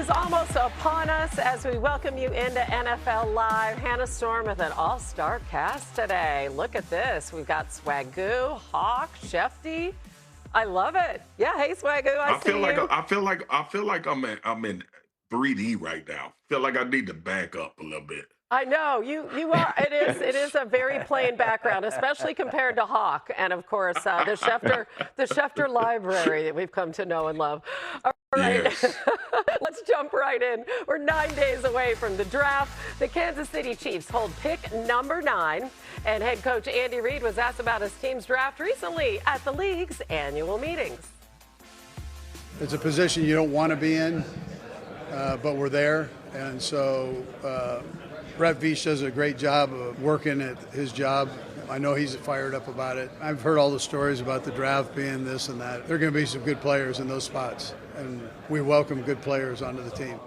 is almost upon us as we welcome you into NFL Live. Hannah Storm with an all-star cast today. Look at this. We've got Swagoo, Hawk, Shefty. I love it. Yeah, hey Swagoo, I see you. I feel like I'm in 3D right now. Feel like I need to back up a little bit. I know you are. It is a very plain background, especially compared to Hawk, and of course the Schefter library that we've come to know and love. All right, Yes. let's jump right in. We're 9 days away from the draft. The Kansas City Chiefs hold pick number 9, and head coach Andy Reid was asked about his team's draft recently at the league's annual meetings. It's a position you don't want to be in, but we're there, and so. Brett Veach does a great job of working at his job. I know he's fired up about it. I've heard all the stories about the draft being this and that. There are going to be some good players in those spots, and we welcome good players onto the team.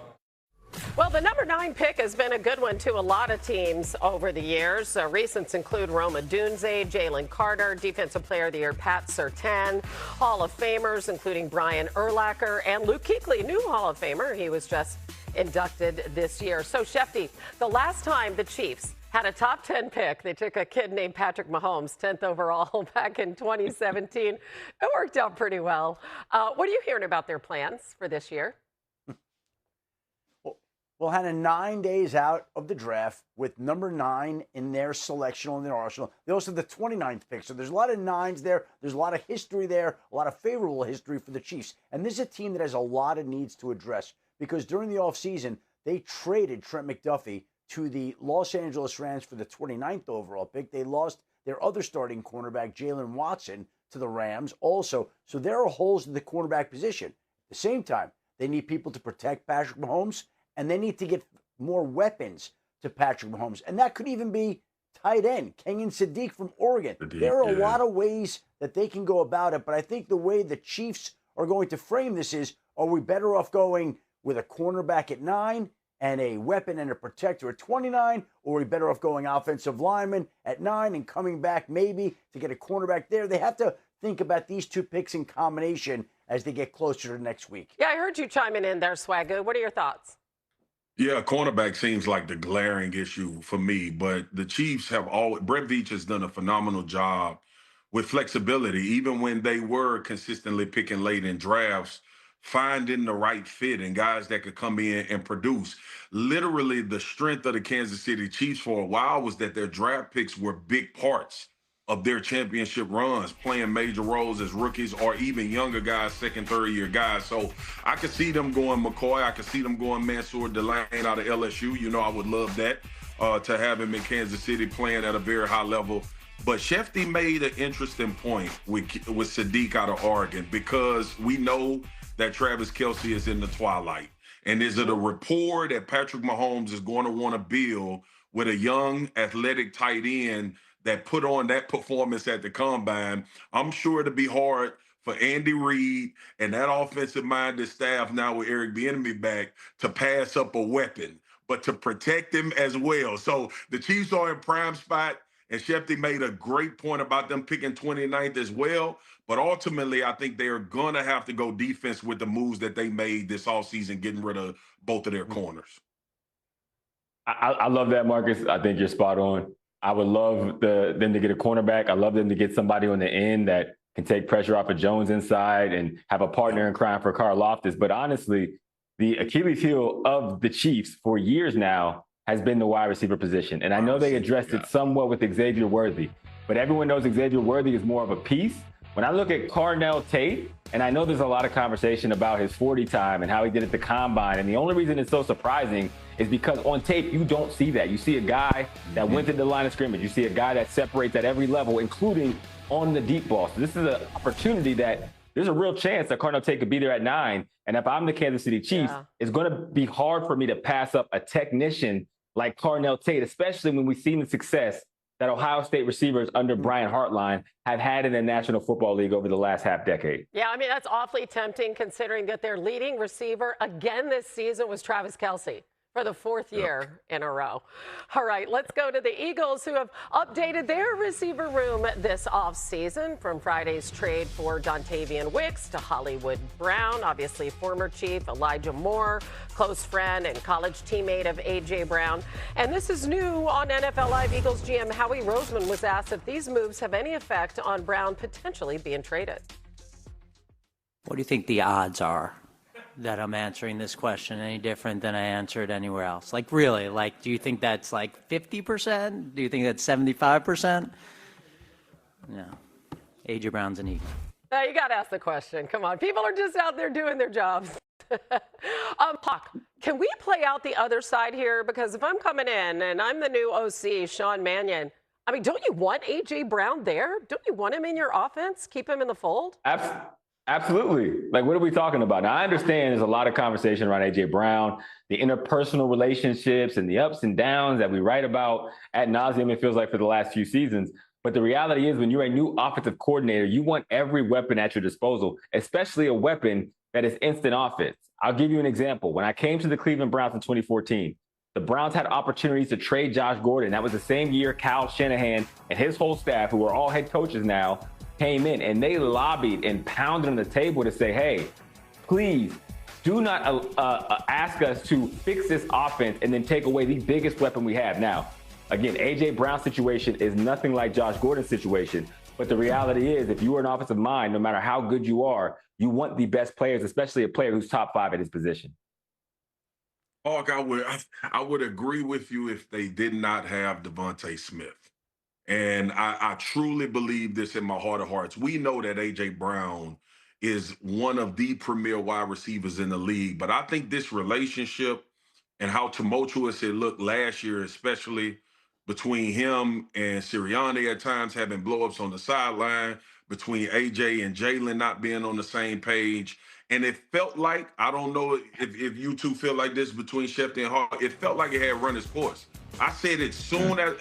Well, the number 9 pick has been a good one to a lot of teams over the years. Recents include Roma Dunze, Jalen Carter, Defensive Player of the Year Pat Surtain, Hall of Famers including Brian Urlacher, and Luke Kuechly, new Hall of Famer. He was just inducted this year. So, Shefty, the last time the Chiefs had a top 10 pick, they took a kid named Patrick Mahomes, 10th overall back in 2017. It worked out pretty well. What are you hearing about their plans for this year? Well, Hannah, 9 days out of the draft with number 9 in their selection on their arsenal. They also have the 29th pick. So there's a lot of 9s there. There's a lot of history there, a lot of favorable history for the Chiefs. And this is a team that has a lot of needs to address because during the offseason, they traded Trent McDuffie to the Los Angeles Rams for the 29th overall pick. They lost their other starting cornerback, Jalen Watson, to the Rams also. So there are holes in the cornerback position. At the same time, they need people to protect Patrick Mahomes, and they need to get more weapons to Patrick Mahomes. And that could even be tight end, Kenyon Sadiq from Oregon. There are a lot of ways that they can go about it, but I think the way the Chiefs are going to frame this is, are we better off going with a cornerback at 9 and a weapon and a protector at 29, or are we better off going offensive lineman at 9 and coming back maybe to get a cornerback there? They have to think about these two picks in combination as they get closer to next week. Yeah, I heard you chiming in there, Swagoo. What are your thoughts? Yeah, cornerback seems like the glaring issue for me, but the Chiefs have always, Brett Veach has done a phenomenal job with flexibility, even when they were consistently picking late in drafts, finding the right fit and guys that could come in and produce. Literally, the strength of the Kansas City Chiefs for a while was that their draft picks were big parts of their championship runs, playing major roles as rookies or even younger guys, second, third year guys. So I could see them going McCoy. I could see them going Mansour Delane out of LSU. You know, I would love that to have him in Kansas City playing at a very high level. But Shefty made an interesting point with Sadiq out of Oregon because we know that Travis Kelce is in the twilight. And is it a rapport that Patrick Mahomes is going to want to build with a young, athletic tight end that put on that performance at the combine? I'm sure it'll be hard for Andy Reid and that offensive-minded staff now with Eric Bieniemy back to pass up a weapon, but to protect him as well. So the Chiefs are in prime spot, and Shefty made a great point about them picking 29th as well. But ultimately, I think they are going to have to go defense with the moves that they made this offseason, getting rid of both of their corners. I love that, Marcus. I think you're spot on. I would love them to get a cornerback. I love them to get somebody on the end that can take pressure off of Jones inside and have a partner in crime for Karlaftis. But honestly, the Achilles heel of the Chiefs for years now has been the wide receiver position. And I know they addressed it somewhat with Xavier Worthy, but everyone knows Xavier Worthy is more of a piece. When I look at Carnell Tate, and I know there's a lot of conversation about his 40 time and how he did at the combine, and the only reason it's so surprising is because on tape, you don't see that. You see a guy that went to the line of scrimmage. You see a guy that separates at every level, including on the deep ball. So this is an opportunity that there's a real chance that Carnell Tate could be there at 9. And if I'm the Kansas City Chiefs, it's going to be hard for me to pass up a technician like Carnell Tate, especially when we've seen the success that Ohio State receivers under Brian Hartline have had in the National Football League over the last half decade. Yeah, I mean, that's awfully tempting considering that their leading receiver again this season was Travis Kelce. For the fourth year in a row. All right, let's go to the Eagles, who have updated their receiver room this offseason, from Friday's trade for Dontavian Wicks to Hollywood Brown, obviously former Chief Elijah Moore, close friend and college teammate of A.J. Brown. And this is new on NFL Live. Eagles GM Howie Roseman was asked if these moves have any effect on Brown potentially being traded. What do you think the odds are that I'm answering this question any different than I answered anywhere else? Like, really? Like, do you think that's like 50%? Do you think that's 75%? No. A.J. Brown's an Eagle. You got to ask the question. Come on. People are just out there doing their jobs. Hawk, can we play out the other side here? Because if I'm coming in and I'm the new OC, Sean Mannion, I mean, don't you want A.J. Brown there? Don't you want him in your offense? Keep him in the fold? Absolutely. Like, what are we talking about? Now, I understand there's a lot of conversation around A.J. Brown, the interpersonal relationships and the ups and downs that we write about ad nauseum, it feels like, for the last few seasons. But the reality is, when you're a new offensive coordinator, you want every weapon at your disposal, especially a weapon that is instant offense. I'll give you an example. When I came to the Cleveland Browns in 2014, the Browns had opportunities to trade Josh Gordon. That was the same year Kyle Shanahan and his whole staff, who are all head coaches now, came in, and they lobbied and pounded on the table to say, hey, please do not ask us to fix this offense and then take away the biggest weapon we have. Now, again, A.J. Brown's situation is nothing like Josh Gordon's situation, but the reality is, if you are an offensive mind, no matter how good you are, you want the best players, especially a player who's top 5 at his position. Hawk, I would agree with you if they did not have Devontae Smith. And I truly believe this in my heart of hearts. We know that A.J. Brown is one of the premier wide receivers in the league. But I think this relationship and how tumultuous it looked last year, especially between him and Sirianni at times having blowups on the sideline, between A.J. and Jalen not being on the same page. And it felt like, I don't know if you two feel like this between Schefter and Hart, it felt like it had run its course. I said it soon as,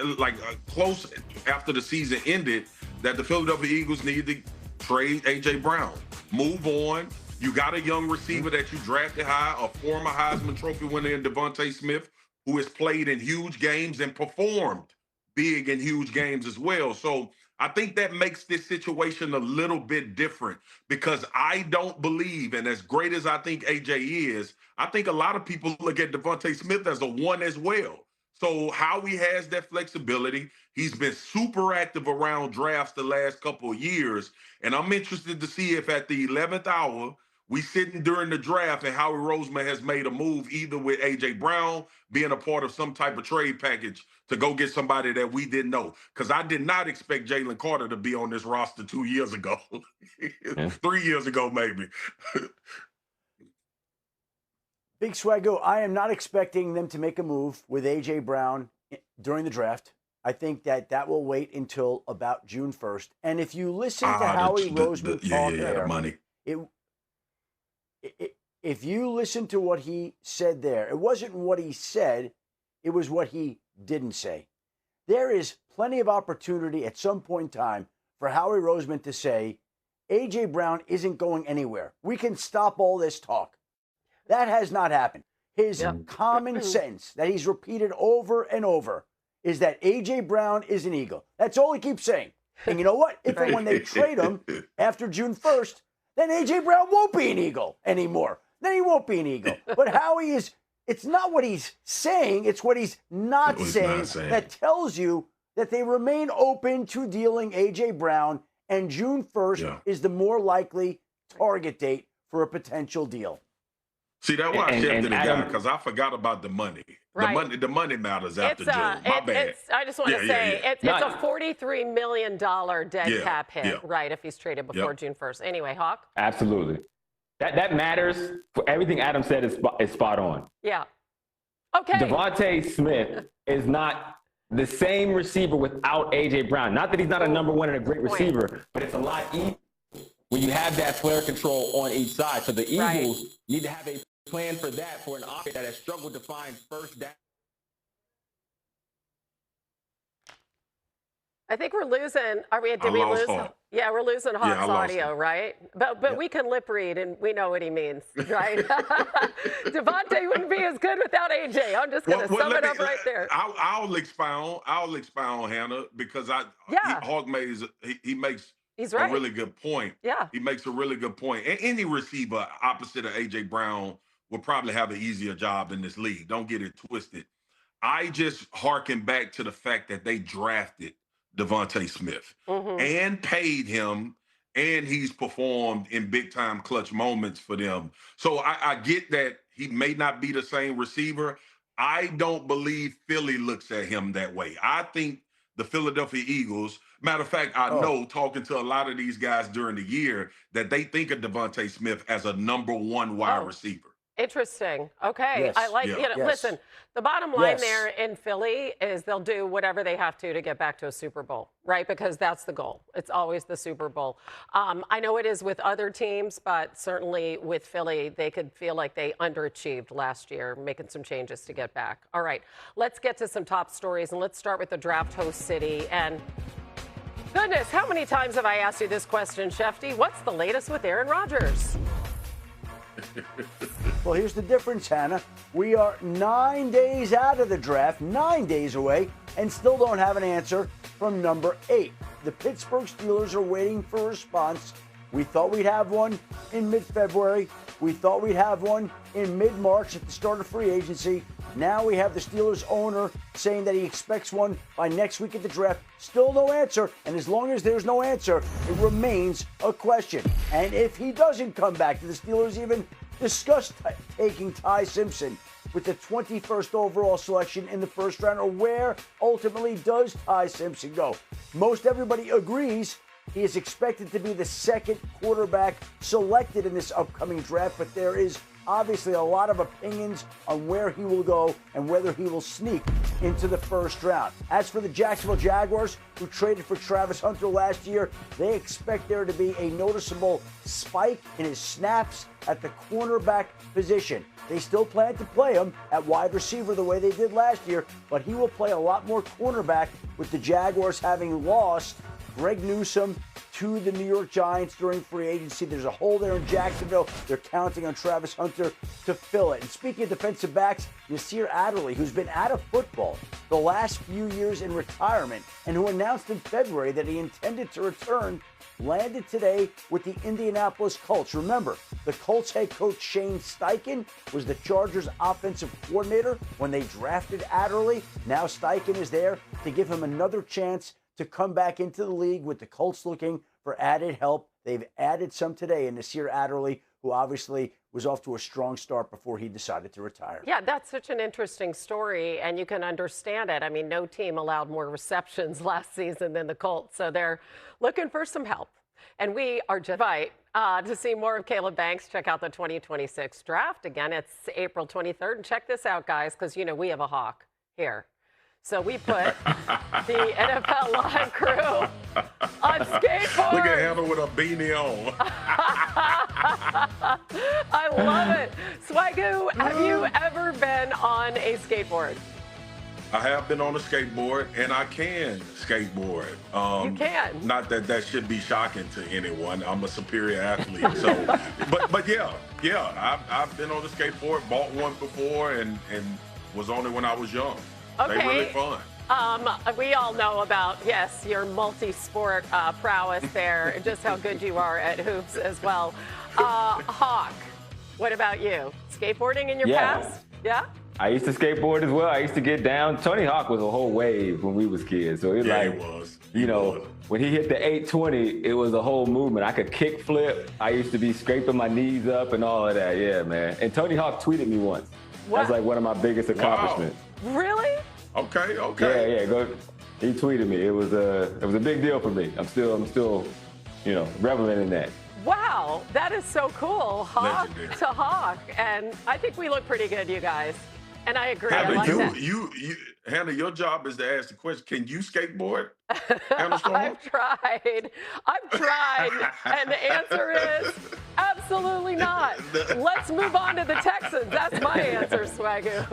close after the season ended, that the Philadelphia Eagles needed to trade A.J. Brown. Move on. You got a young receiver that you drafted high, a former Heisman Trophy winner in Devontae Smith, who has played in huge games and performed big in huge games as well. So I think that makes this situation a little bit different, because I don't believe, and as great as I think A.J. is, I think a lot of people look at Devontae Smith as a one as well. So Howie has that flexibility. He's been super active around drafts the last couple of years. And I'm interested to see if at the 11th hour, we sitting during the draft and Howie Roseman has made a move, either with A.J. Brown being a part of some type of trade package to go get somebody that we didn't know. Because I did not expect Jalen Carter to be on this roster 2 years ago. 3 years ago, maybe. Big Swaggo, I am not expecting them to make a move with A.J. Brown during the draft. I think that will wait until about June 1st. And if you listen to Howie Roseman talk there, the money. If you listen to what he said there, it wasn't what he said, it was what he didn't say. There is plenty of opportunity at some point in time for Howie Roseman to say, A.J. Brown isn't going anywhere. We can stop all this talk. That has not happened. His common sense that he's repeated over and over is that A.J. Brown is an Eagle. That's all he keeps saying. And you know what? If and when they trade him after June 1st, then A.J. Brown won't be an Eagle anymore. Then he won't be an Eagle. But Howie is, it's not what he's saying, it's what he's not saying that tells you that they remain open to dealing A.J. Brown, and June 1st is the more likely target date for a potential deal. See, that's why I shifted the guy, because I forgot about the money. Right. The money matters after June. My bad. I just want to say, it's a $43 million dead cap hit, right, if he's traded before June 1st. Anyway, Hawk? Absolutely. That matters. For everything Adam said is spot on. Yeah. Okay. Devontae Smith is not the same receiver without A.J. Brown. Not that he's not a number one and a great receiver, but it's a lot easier when you have that flare control on each side. So the Eagles need to have a plan for that, for an offense that has struggled to find first down. I think we're losing. Did we lost lose? Hawk. Yeah, we're losing Yeah, Hawk's I lost audio, him. right? But we can lip read and we know what he means, right? Devontae wouldn't be as good without AJ. I'm just going to sum it up right there. I'll expound, Hannah, because Hawk makes He's a right. really good point. Yeah. He makes a really good point. And any receiver opposite of AJ Brown will probably have an easier job in this league. Don't get it twisted. I just hearken back to the fact that they drafted Devontae Smith and paid him, and he's performed in big time clutch moments for them. So I get that he may not be the same receiver. I don't believe Philly looks at him that way. I think the Philadelphia Eagles, matter of fact, I know talking to a lot of these guys during the year that they think of Devontae Smith as a number 1 wide receiver. Interesting. Okay. Yes. I like, Yeah. Listen, the bottom line there in Philly is they'll do whatever they have to get back to a Super Bowl, right? Because that's the goal. It's always the Super Bowl. I know it is with other teams, but certainly with Philly, they could feel like they underachieved last year, making some changes to get back. All right. Let's get to some top stories, and let's start with the draft host city. And goodness, how many times have I asked you this question, Shefty? What's the latest with Aaron Rodgers? Well, here's the difference, Hannah. We are 9 days out of the draft, 9 days away, and still don't have an answer from number 8. The Pittsburgh Steelers are waiting for a response. We thought we'd have one in mid-February. We thought we'd have one in mid-March at the start of free agency. Now we have the Steelers owner saying that he expects one by next week at the draft. Still no answer. And as long as there's no answer, it remains a question. And if he doesn't come back, do the Steelers even discuss taking Ty Simpson with the 21st overall selection in the first round? Or where ultimately does Ty Simpson go? Most everybody agrees he is expected to be the second quarterback selected in this upcoming draft, but there is obviously a lot of opinions on where he will go and whether he will sneak into the first round. As for the Jacksonville Jaguars, who traded for Travis Hunter last year, they expect there to be a noticeable spike in his snaps at the cornerback position. They still plan to play him at wide receiver the way they did last year, but he will play a lot more cornerback with the Jaguars having lost Greg Newsome to the New York Giants during free agency. There's a hole there in Jacksonville. They're counting on Travis Hunter to fill it. And speaking of defensive backs, Nasir Adderley, who's been out of football the last few years in retirement and who announced in February that he intended to return, landed today with the Indianapolis Colts. Remember, the Colts head coach Shane Steichen was the Chargers offensive coordinator when they drafted Adderley. Now Steichen is there to give him another chance to come back into the league with the Colts looking for added help. They've added some today in Nasir Adderley, who obviously was off to a strong start before he decided to retire. Yeah, that's such an interesting story, and you can understand it. I mean, no team allowed more receptions last season than the Colts, so they're looking for some help. And we are just to see more of Caleb Banks. Check out the 2026 draft. Again, it's April 23rd. And check this out, guys, because, you know, we have a hawk here. So we put the NFL Live crew on skateboards. Look at Hannah with a beanie on. I love it. Swagoo, have you ever been on a skateboard? I have been on a skateboard, and I can skateboard. You can. Not that that should be shocking to anyone. I'm a superior athlete. So, but yeah, I've been on a skateboard, bought one before, and was on it when I was young. Okay. They're really fun. We all know about, yes, your multi-sport prowess there, and just how good you are at hoops as well. Hawk, what about you? Skateboarding in your past? Yeah? I used to skateboard as well. I used to get down. Tony Hawk was a whole wave when we was kids. So it was. You know, when he hit the 820, it was a whole movement. I could kick flip. I used to be scraping my knees up and all of that. Yeah, man. And Tony Hawk tweeted me once. What? That's like one of my biggest accomplishments. Really? Okay. Yeah. He tweeted me. It was a big deal for me. I'm still, you know, reveling in that. Wow, that is so cool. Hawk Legendary. to Hawk. And I think we look pretty good, you guys. And I agree. Hannah, I like that. Hannah, your job is to ask the question, can you skateboard? Hannah Storm? I've tried, and the answer is absolutely not. Let's move on to the Texans. That's my answer, Swagoo.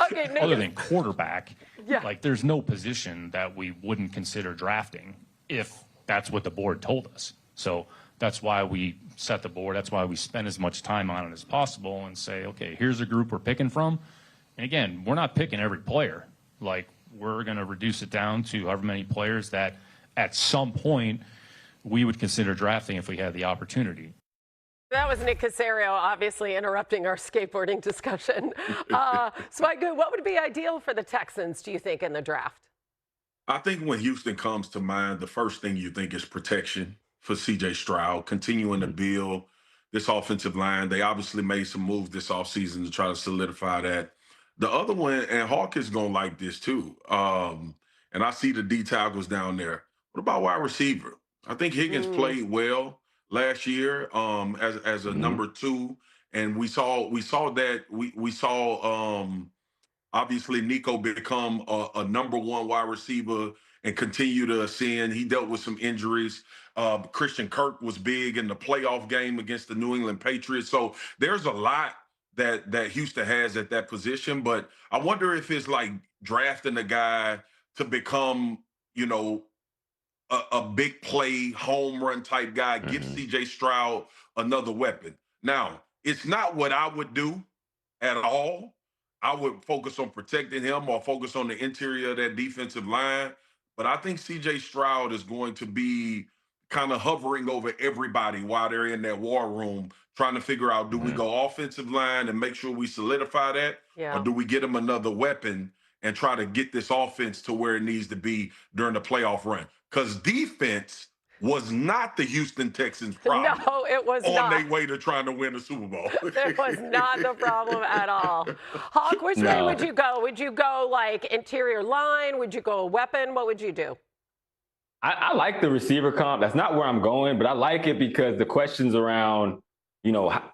Okay, Nick. Other than quarterback. Yeah. Like, there's no position that we wouldn't consider drafting if that's what the board told us. So that's why we set the board. That's why we spend as much time on it as possible and say, okay, here's a group we're picking from. And again, we're not picking every player. Like, we're going to reduce it down to however many players that at some point we would consider drafting if we had the opportunity. That was Nick Caserio, obviously interrupting our skateboarding discussion. Swagoo, what would be ideal for the Texans, do you think, in the draft? I think when Houston comes to mind, the first thing you think is protection for C.J. Stroud, continuing to build this offensive line. They obviously made some moves this offseason to try to solidify that. The other one, and Hawk is going to like this too, and I see the D tackles down there. What about wide receiver? I think Higgins played well last year as a number 2, and we saw obviously Nico become a number 1 wide receiver and continue to ascend. He dealt with some injuries. Christian Kirk was big in the playoff game against the New England Patriots. So there's a lot that Houston has at that position. But I wonder if it's like drafting a guy to become, a big play, home run type guy, give C.J. Stroud another weapon. Now, it's not what I would do at all. I would focus on protecting him or focus on the interior of that defensive line. But I think C.J. Stroud is going to be kind of hovering over everybody while they're in that war room, trying to figure out, do we go offensive line and make sure we solidify that? Yeah. Or do we get him another weapon and try to get this offense to where it needs to be during the playoff run? Because defense was not the Houston Texans' problem. No, it was on not. their way to trying to win the Super Bowl. It was not the problem at all. Hawk, which way would you go? Would you go like interior line? Would you go a weapon? What would you do? I like the receiver comp. That's not where I'm going, but I like it because the questions around,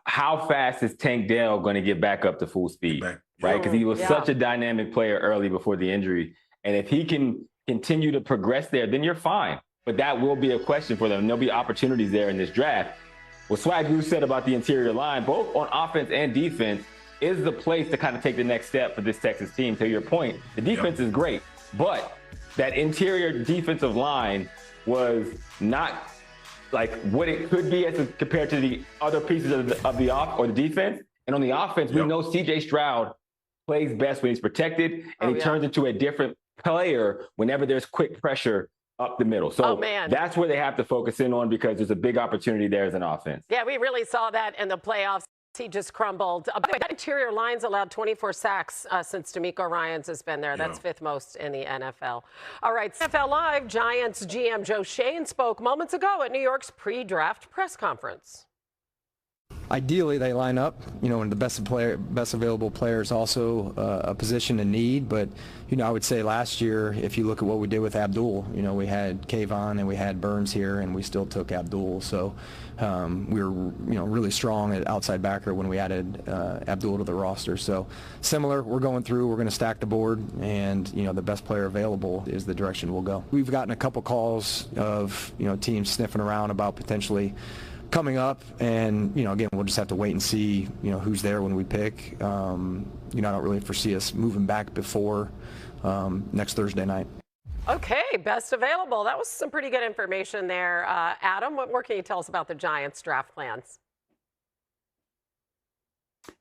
how fast is Tank Dell going to get back up to full speed, right? Because he was such a dynamic player early before the injury. And if he can continue to progress there, then you're fine. But that will be a question for them. And there'll be opportunities there in this draft. What Swagoo said about the interior line, both on offense and defense, is the place to kind of take the next step for this Texas team. To your point, the defense is great, but that interior defensive line was not like what it could be as compared to the other pieces of the defense. And on the offense, we know C.J. Stroud plays best when he's protected, and he turns into a different player whenever there's quick pressure up the middle. So that's where they have to focus in on, because there's a big opportunity there as an offense. Yeah, we really saw that in the playoffs. He just crumbled. By the way, that interior line's allowed 24 sacks since D'Amico Ryans has been there. That's 5th most in the NFL. All right, NFL Live, Giants GM Joe Schoen spoke moments ago at New York's pre-draft press conference. Ideally, they line up, and the best available player is also a position in need. But, I would say last year, if you look at what we did with Abdul, we had Kayvon and we had Burns here, and we still took Abdul. So we were, really strong at outside backer when we added Abdul to the roster. So similar, we're going through, we're going to stack the board, and, the best player available is the direction we'll go. We've gotten a couple calls of, teams sniffing around about potentially coming up, and again, we'll just have to wait and see who's there when we pick. I don't really foresee us moving back before next Thursday night. Okay, best available. That was some pretty good information there. Adam, what more can you tell us about the Giants draft plans?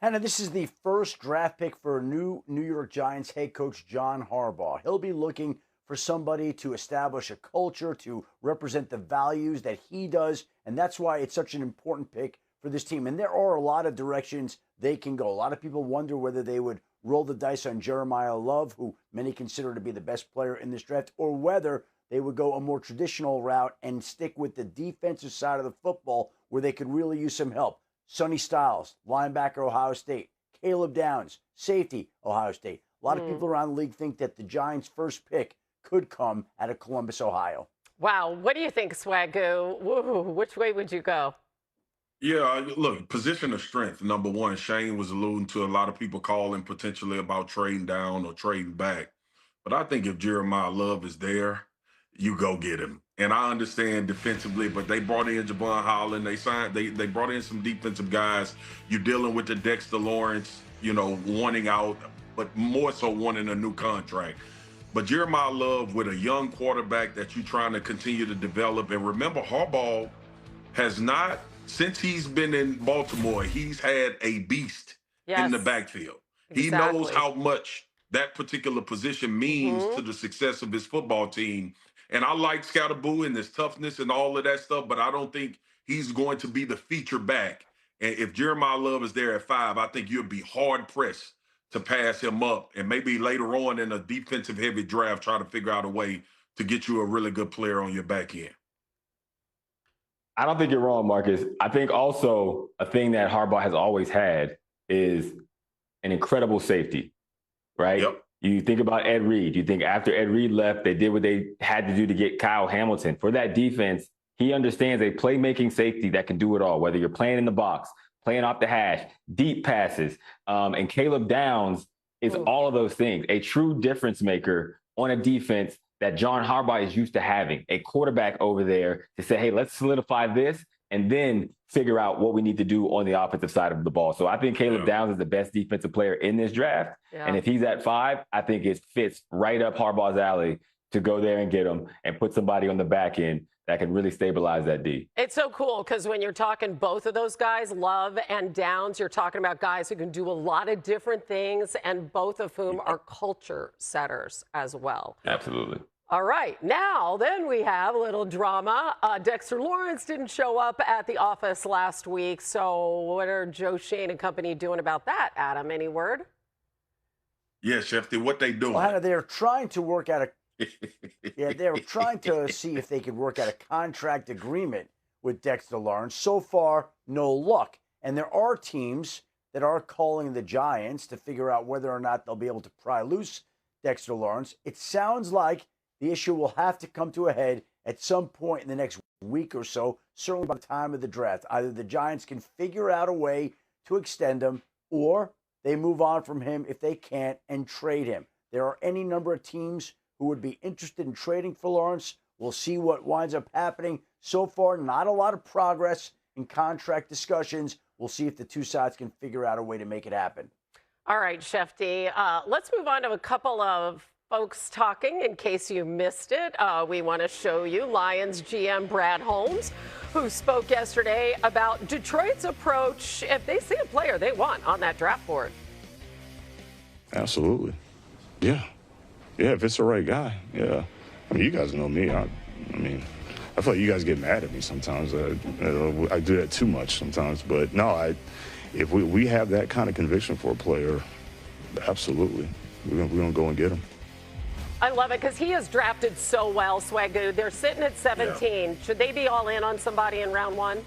Hannah, this is the first draft pick for new New York Giants head coach John Harbaugh. He'll be looking for somebody to establish a culture, to represent the values that he does, and that's why it's such an important pick for this team. And there are a lot of directions they can go. A lot of people wonder whether they would roll the dice on Jeremiyah Love, who many consider to be the best player in this draft, or whether they would go a more traditional route and stick with the defensive side of the football where they could really use some help. Sonny Styles, linebacker, Ohio State. Caleb Downs, safety, Ohio State. A lot of people around the league think that the Giants' first pick could come out of Columbus, Ohio. Wow. What do you think, Swagoo? Woo, which way would you go? Yeah, look, position of strength, number one. Shane was alluding to a lot of people calling potentially about trading down or trading back. But I think if Jeremiyah Love is there, you go get him. And I understand defensively, but they brought in Javon Holland. They brought in some defensive guys. You're dealing with the Dexter Lawrence, wanting out, but more so wanting a new contract. But Jeremiah Love with a young quarterback that you're trying to continue to develop. And remember, Harbaugh has not, since he's been in Baltimore, he's had a beast in the backfield. Exactly. He knows how much that particular position means to the success of his football team. And I like Scatterboo and his toughness and all of that stuff, but I don't think he's going to be the feature back. And if Jeremiah Love is there at 5, I think you'll be hard-pressed to pass him up. And maybe later on in a defensive-heavy draft, try to figure out a way to get you a really good player on your back end. I don't think you're wrong, Marcus. I think also a thing that Harbaugh has always had is an incredible safety, right? Yep. You think about Ed Reed. You think after Ed Reed left, they did what they had to do to get Kyle Hamilton. For that defense, he understands a playmaking safety that can do it all, whether you're playing in the box, playing off the hash, deep passes. And Caleb Downs is all of those things, a true difference maker on a defense that John Harbaugh is used to having, a quarterback over there to say, hey, let's solidify this and then figure out what we need to do on the offensive side of the ball. So I think Caleb Downs is the best defensive player in this draft. Yeah. And if he's at 5, I think it fits right up Harbaugh's alley to go there and get him and put somebody on the back end that can really stabilize that D. It's so cool because when you're talking both of those guys, Love and Downs, you're talking about guys who can do a lot of different things, and both of whom are culture setters as well. Absolutely. All right. Now, then we have a little drama. Dexter Lawrence didn't show up at the office last week. So what are Joe Shane and company doing about that, Adam? Any word? Yeah, Shefty, what they doing? Well, Hannah, they're trying to work out they're trying to see if they could work out a contract agreement with Dexter Lawrence. So far, no luck. And there are teams that are calling the Giants to figure out whether or not they'll be able to pry loose Dexter Lawrence. It sounds like the issue will have to come to a head at some point in the next week or so, certainly by the time of the draft. Either the Giants can figure out a way to extend him, or they move on from him if they can't and trade him. There are any number of teams who would be interested in trading for Lawrence. We'll see what winds up happening. So far, not a lot of progress in contract discussions. We'll see if the two sides can figure out a way to make it happen. All right, Shefty. Let's move on to a couple of folks talking in case you missed it. We want to show you Lions GM Brad Holmes, who spoke yesterday about Detroit's approach if they see a player they want on that draft board. Absolutely. Yeah. Yeah, if it's the right guy, yeah. I mean, you guys know me. I feel like you guys get mad at me sometimes. I do that too much sometimes. But no, if we have that kind of conviction for a player, absolutely. We're gonna go and get him. I love it because he is drafted so well, Swagoo. They're sitting at 17. Yeah. Should they be all in on somebody in round 1?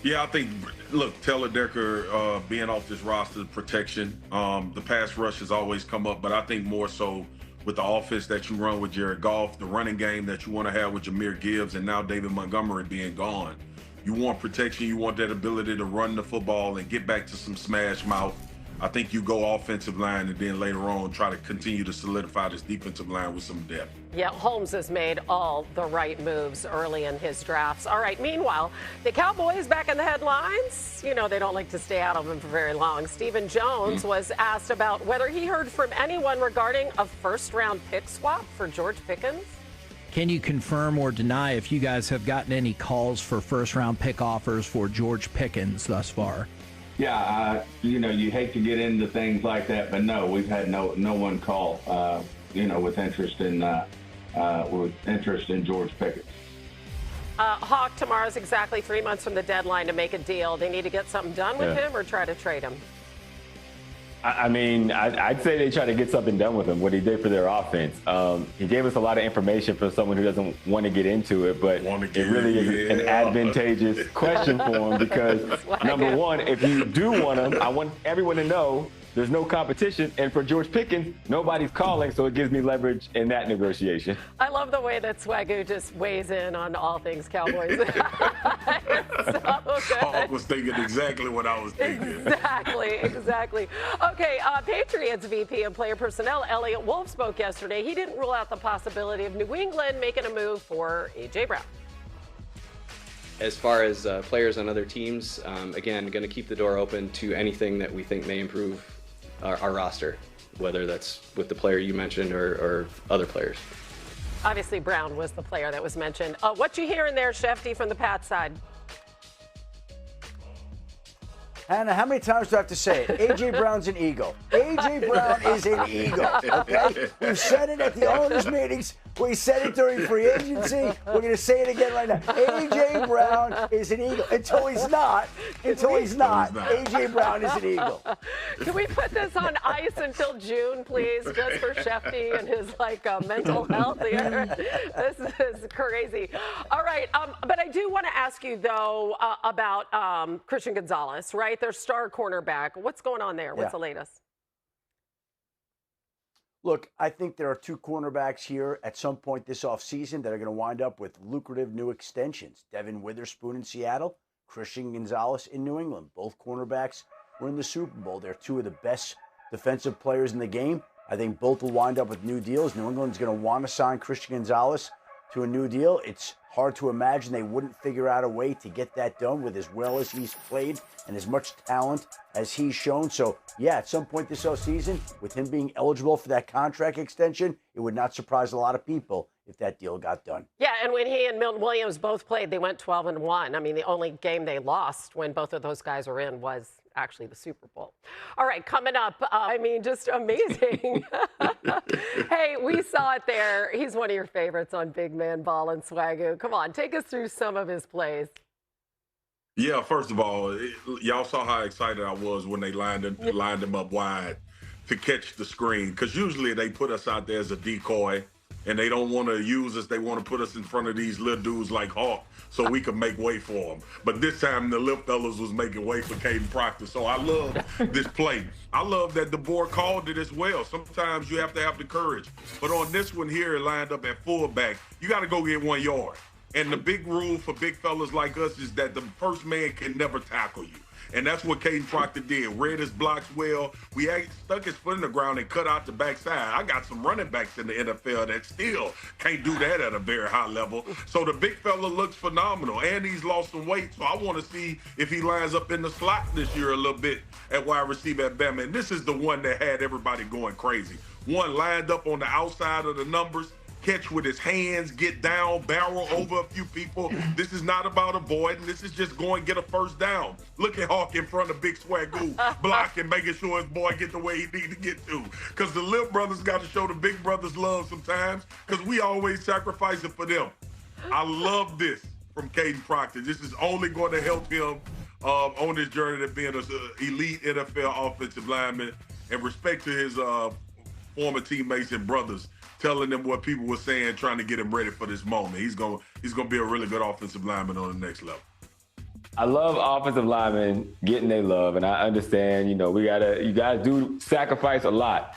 Yeah, I think, look, Taylor Decker being off this roster, protection, the pass rush has always come up, but I think more so with the offense that you run with Jared Goff, the running game that you want to have with Jahmyr Gibbs, and now David Montgomery being gone. You want protection. You want that ability to run the football and get back to some smash mouth. I think you go offensive line and then later on try to continue to solidify this defensive line with some depth. Yeah, Holmes has made all the right moves early in his drafts. All right, meanwhile, the Cowboys back in the headlines. You know, they don't like to stay out of them for very long. Stephen Jones was asked about whether he heard from anyone regarding a first-round pick swap for George Pickens. Can you confirm or deny if you guys have gotten any calls for first-round pick offers for George Pickens thus far? Yeah, you hate to get into things like that, but no, we've had no one call, with interest in George Pickens. Hawk, tomorrow's exactly 3 months from the deadline to make a deal. They need to get something done with him or try to trade him? I'd say they try to get something done with him, what he did for their offense. He gave us a lot of information for someone who doesn't want to get into it, but it really is an advantageous question for him because, number one, if you do want him, I want everyone to know there's no competition. And for George Pickens, nobody's calling, so it gives me leverage in that negotiation. I love the way that Swagoo just weighs in on all things Cowboys. It's so good. I was thinking exactly what I was thinking. Exactly. Okay, Patriots VP of Player Personnel, Elliott Wolf, spoke yesterday. He didn't rule out the possibility of New England making a move for A.J. Brown. As far as players on other teams, again, going to keep the door open to anything that we think may improve our roster. whether that's with the player you mentioned or other players. Obviously, Brown was the player that was mentioned. What you hearing there, Shefty, from the Pat side? Hannah, how many times do I have to say it? A.J. Brown's an eagle. A.J. Brown is an eagle, okay? We've said it at the owners' meetings. We said it during free agency. We're going to say it again right now. A.J. Brown is an eagle. Until he's not, A.J. Brown is an eagle. Can we put this on ice until June, please, just for Shefty and his, mental health here? This is crazy. All right, but I do want to ask you, though, about Christian Gonzalez, right? Their star cornerback. What's going on there? What's the latest? Look, I think there are two cornerbacks here at some point this offseason that are going to wind up with lucrative new extensions. Devin Witherspoon in Seattle, Christian Gonzalez in New England. Both cornerbacks were in the Super Bowl. They're two of the best defensive players in the game. I think both will wind up with new deals. New England's going to want to sign Christian Gonzalez to a new deal. It's hard to imagine they wouldn't figure out a way to get that done with as well as he's played and as much talent as he's shown. So, yeah, at some point this offseason, with him being eligible for that contract extension, it would not surprise a lot of people if that deal got done. Yeah, and when he and Milton Williams both played, they went 12-1. I mean, the only game they lost when both of those guys were in was actually the Super Bowl. All right, coming up, just amazing. Hey, we saw it there. He's one of your favorites on Big Man Ball and Swagoo. Come on, take us through some of his plays. Yeah, first of all, y'all saw how excited I was when they lined him up wide to catch the screen. Because usually they put us out there as a decoy, and they don't want to use us. They want to put us in front of these little dudes like Hawk so we can make way for them. But this time, the little fellas was making way for Caden Proctor. So I love this play. I love that the board called it as well. Sometimes you have to have the courage. But on this one here, lined up at fullback, you got to go get 1 yard. And the big rule for big fellas like us is that the first man can never tackle you. And that's what Caden Proctor did. Read his blocks well. We stuck his foot in the ground and cut out the backside. I got some running backs in the NFL that still can't do that at a very high level. So the big fella looks phenomenal, and he's lost some weight. So I want to see if he lines up in the slot this year a little bit at wide receiver at Bama. And this is the one that had everybody going crazy. One lined up on the outside of the numbers, catch with his hands, get down, barrel over a few people. This is not about avoiding. This is just going get a first down. Look at Hawk in front of Big Swagoo, blocking, making sure his boy get the way he need to get to. Because the little brothers got to show the big brothers love sometimes, because we always sacrifice it for them. I love this from Caden Proctor. This is only going to help him on this journey to being an elite NFL offensive lineman, and respect to his former teammates and brothers, telling them what people were saying, trying to get him ready for this moment. He's gonna be a really good offensive lineman on the next level. I love offensive linemen getting their love, and I understand, you guys do sacrifice a lot.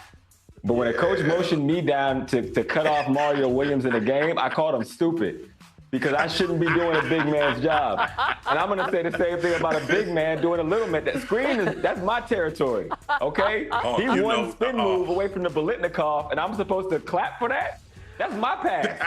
But when a coach motioned me down to cut off Mario Williams in the game, I called him stupid, because I shouldn't be doing a big man's job. And I'm gonna say the same thing about a big man doing a little man. That screen that's my territory, okay? He's one spin move away from the Bolitnikov, and I'm supposed to clap for that? That's my pass.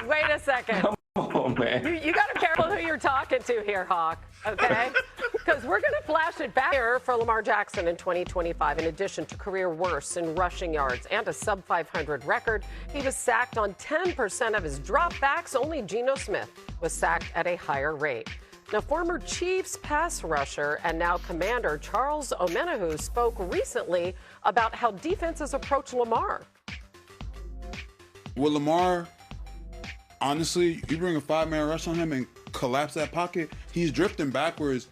Wait a second. Come on, man. You got to be careful who you're talking to here, Hawk, okay? Because we're going to flash it back here for Lamar Jackson in 2025. In addition to career worst in rushing yards and a sub-500 record, he was sacked on 10% of his dropbacks. Only Geno Smith was sacked at a higher rate. Now, former Chiefs pass rusher and now commander Charles Omenihu spoke recently about how defenses approach Lamar. Well, Lamar, honestly, you bring a 5-man rush on him and collapse that pocket, he's drifting backwards.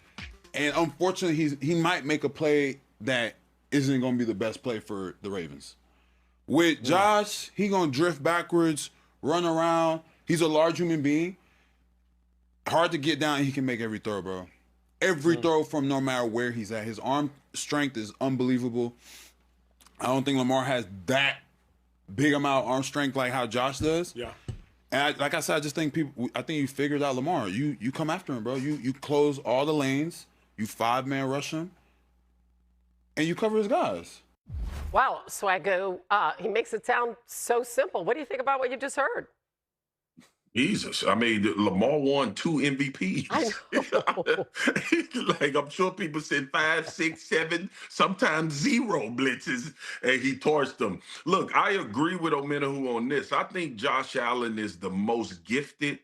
And unfortunately, he might make a play that isn't going to be the best play for the Ravens. With Josh, he going to drift backwards, run around. He's a large human being. Hard to get down, and he can make every throw, bro. Every throw from no matter where he's at. His arm strength is unbelievable. I don't think Lamar has that big amount of arm strength like how Josh does. Yeah. And like I said, I just think I think you figured out Lamar. You come after him, bro. You close all the lanes. You 5-man rush him, and you cover his guys. Wow, Swagoo, he makes it sound so simple. What do you think about what you just heard? Jesus. I mean, Lamar won 2 MVPs. I know. Like, I'm sure people said 5, 6, 7, sometimes 0 blitzes, and he torched them. Look, I agree with Omenahu on this. I think Josh Allen is the most gifted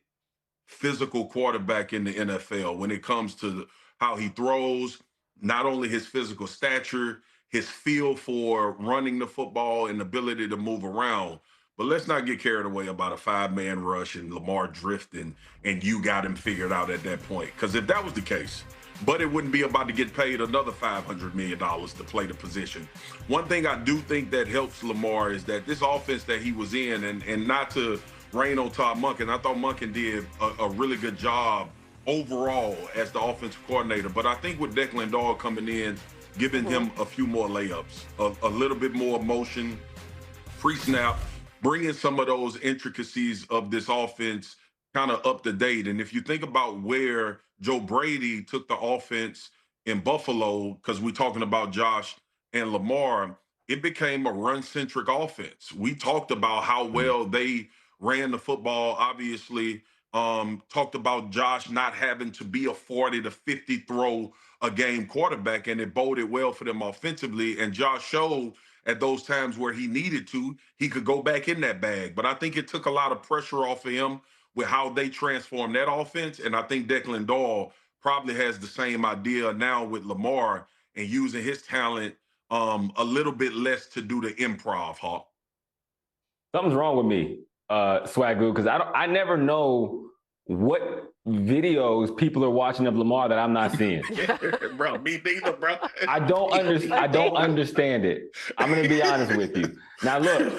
physical quarterback in the NFL when it comes to how he throws, not only his physical stature, his feel for running the football and ability to move around. But let's not get carried away about a 5-man rush and Lamar drifting and you got him figured out at that point. Because if that was the case, but it wouldn't be about to get paid another $500 million to play the position. One thing I do think that helps Lamar is that this offense that he was in, and not to rain on Todd Monken, I thought Monken did a really good job overall as the offensive coordinator. But I think with Declan Dawg coming in, giving him a few more layups, a little bit more motion, pre-snap, bringing some of those intricacies of this offense kind of up to date. And if you think about where Joe Brady took the offense in Buffalo, because we're talking about Josh and Lamar, it became a run-centric offense. We talked about how well they ran the football, obviously. Talked about Josh not having to be a 40 to 50 throw a game quarterback, and it boded well for them offensively. And Josh showed at those times where he needed to, he could go back in that bag. But I think it took a lot of pressure off of him with how they transformed that offense. And I think Declan Dawg probably has the same idea now with Lamar and using his talent a little bit less to do the improv, Hawk. Something's wrong with me, Swagoo, because I never know what videos people are watching of Lamar that I'm not seeing. Bro, me neither, bro. I don't understand it. I'm going to be honest with you. Now, look,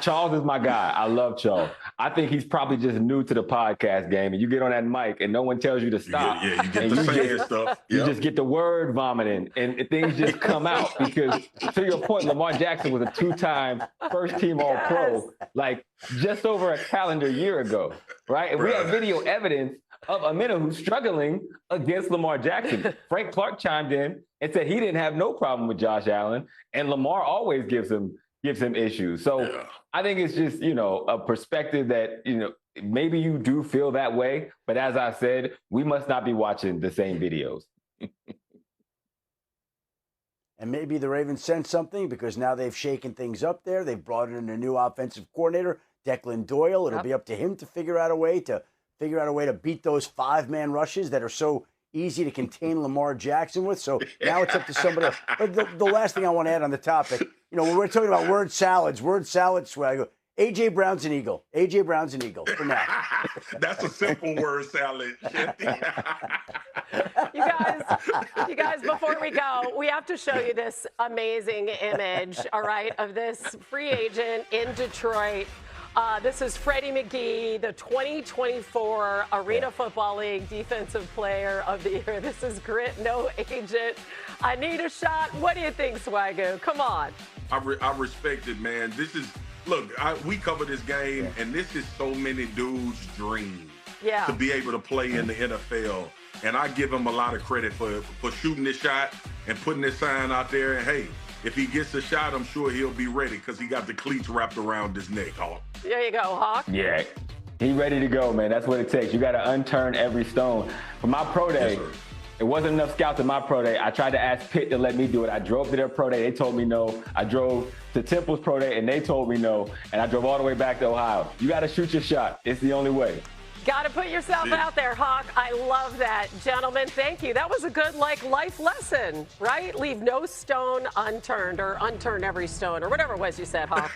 Charles is my guy. I love Charles. I think he's probably just new to the podcast game, and you get on that mic, and no one tells you to stop. Yeah, you get the saying stuff. You just get the word vomiting, and things just come out. Because to your point, Lamar Jackson was a 2-time first-team All-Pro, like just over a calendar year ago, right? And we have video evidence of Omenahu struggling against Lamar Jackson. Frank Clark chimed in and said he didn't have no problem with Josh Allen, and Lamar always gives him issues. So I think it's just, a perspective that, maybe you do feel that way, but as I said, we must not be watching the same videos. And maybe the Ravens sent something because now they've shaken things up there. They've brought in a new offensive coordinator, Declan Doyle. It'll be up to him to figure out a way to beat those 5-man rushes that are so easy to contain Lamar Jackson with. So now it's up to somebody else. But the last thing I want to add on the topic, when we're talking about word salad swag, A.J. Brown's an Eagle. A.J. Brown's an Eagle for now. That's a simple word salad. You guys, before we go, we have to show you this amazing image, all right, of this free agent in Detroit. This is Freddie McGee, the 2024 Arena Football League Defensive Player of the Year. This is Grit, no agent. I need a shot. What do you think, Swagoo? Come on. I respect it, man. This is, look, we cover this game, and this is so many dudes' dream to be able to play in the NFL. And I give him a lot of credit for shooting this shot and putting this sign out there. And, hey, if he gets a shot, I'm sure he'll be ready because he got the cleats wrapped around his neck, Hawk. There you go, Hawk. Yeah, he ready to go, man. That's what it takes. You got to unturn every stone. For my pro day, it wasn't enough scouts at my pro day. I tried to ask Pitt to let me do it. I drove to their pro day. They told me no. I drove to Temple's pro day, and they told me no. And I drove all the way back to Ohio. You got to shoot your shot. It's the only way. Got to put yourself out there, Hawk. I love that. Gentlemen, thank you. That was a good, life lesson, right? Leave no stone unturned, or unturn every stone, or whatever it was you said, Hawk.